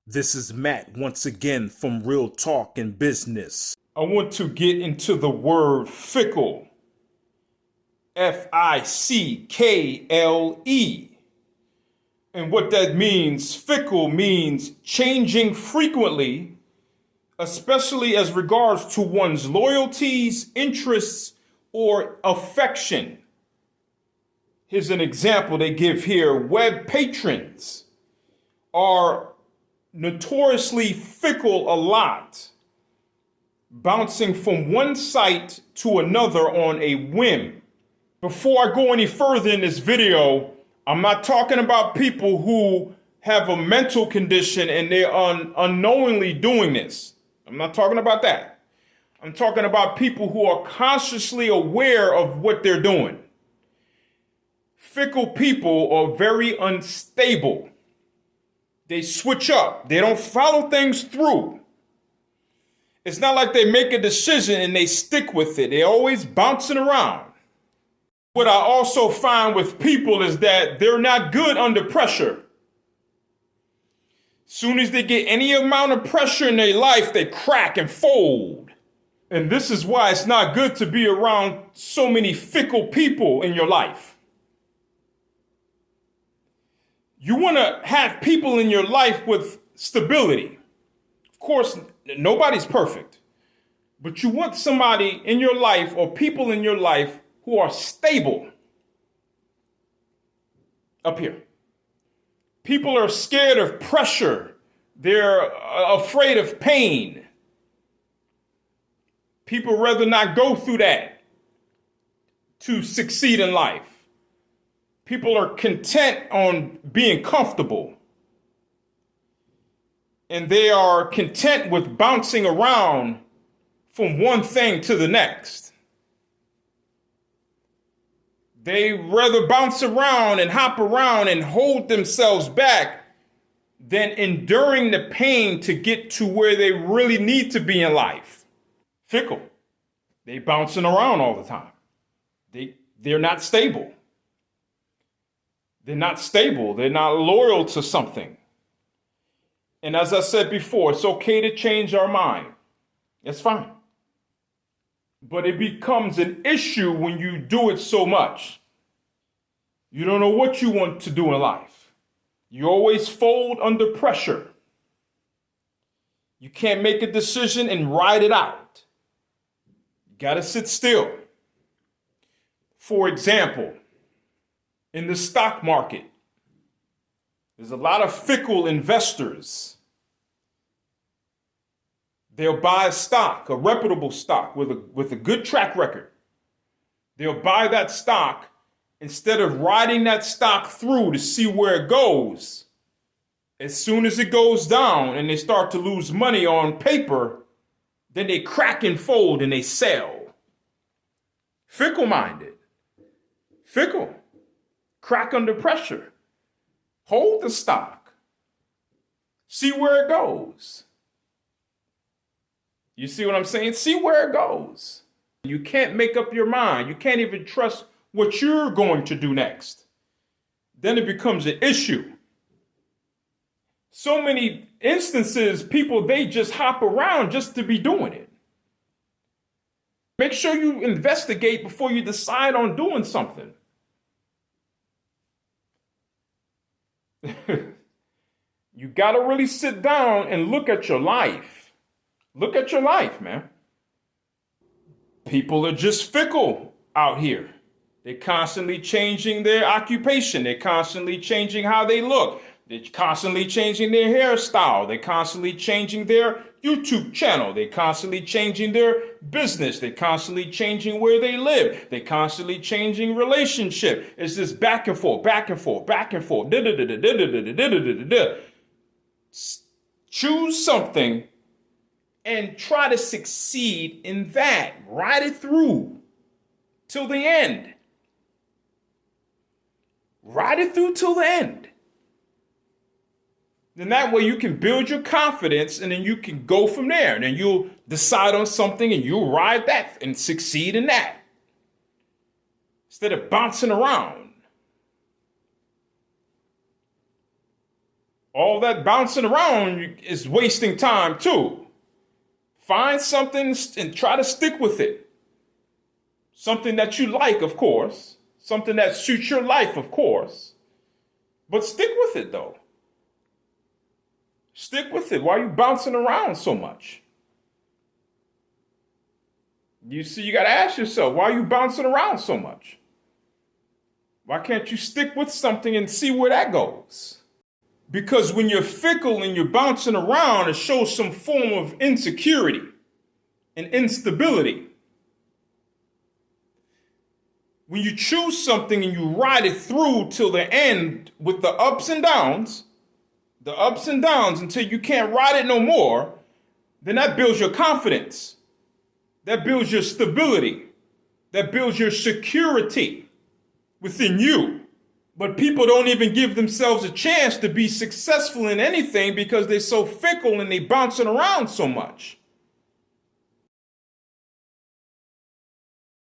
This is Matt once again from Real Talk and Business. I want to get into the word fickle. Fickle. And what that means, fickle means changing frequently, especially as regards to one's loyalties, interests, or affection. Here's an example they give here. Web patrons are notoriously fickle a lot, bouncing from one site to another on a whim. Before I go any further in this video, I'm not talking about people who have a mental condition and they're unknowingly doing this. I'm not talking about that. I'm talking about people who are consciously aware of what they're doing. Fickle people are very unstable. They switch up. They don't follow things through. It's not like they make a decision and they stick with it. They're always bouncing around. What I also find with people is that they're not good under pressure. Soon as they get any amount of pressure in their life, they crack and fold. And this is why it's not good to be around so many fickle people in your life. You want to have people in your life with stability. Of course, nobody's perfect, but you want somebody in your life or people in your life who are stable. Up here. People are scared of pressure. They're afraid of pain. People rather not go through that to succeed in life. People are content on being comfortable. And they are content with bouncing around from one thing to the next. They rather bounce around and hop around and hold themselves back than enduring the pain to get to where they really need to be in life. Fickle. They bouncing around all the time. They're not stable. They're not stable. They're not loyal to something. And as I said before, it's okay to change our mind. It's fine. But it becomes an issue when you do it so much. You don't know what you want to do in life. You always fold under pressure. You can't make a decision and ride it out. You got to sit still. For example, in the stock market, there's a lot of fickle investors. They'll buy a stock, a reputable stock with a good track record. They'll buy that stock instead of riding that stock through to see where it goes. As soon as it goes down and they start to lose money on paper, then they crack and fold and they sell. Fickle-minded. Fickle. Crack under pressure. Hold the stock. See where it goes. You see what I'm saying? See where it goes. You can't make up your mind. You can't even trust what you're going to do next. Then it becomes an issue. So many instances, people, they just hop around just to be doing it. Make sure you investigate before you decide on doing something. You got to really sit down and look at your life. Look at your life, man. People are just fickle out here. They're constantly changing their occupation. They're constantly changing how they look. They're constantly changing their hairstyle. They're constantly changing their YouTube channel. They're constantly changing their business. They're constantly changing where they live. They're constantly changing relationship. It's just back and forth, back and forth, back and forth. Choose something and try to succeed in that. Ride it through till the end. Ride it through till the end. Then that way you can build your confidence and then you can go from there. And then you'll decide on something and you'll ride that and succeed in that. Instead of bouncing around. All that bouncing around is wasting time too. Find something and try to stick with it. Something that you like, of course. Something that suits your life, of course. But stick with it, though. Stick with it. Why are you bouncing around so much? You see, you got to ask yourself, why are you bouncing around so much? Why can't you stick with something and see where that goes? Because when you're fickle and you're bouncing around, it shows some form of insecurity and instability. When you choose something and you ride it through till the end with the ups and downs until you can't ride it no more, then that builds your confidence. That builds your stability. That builds your security within you. But people don't even give themselves a chance to be successful in anything because they're so fickle and they bouncing around so much.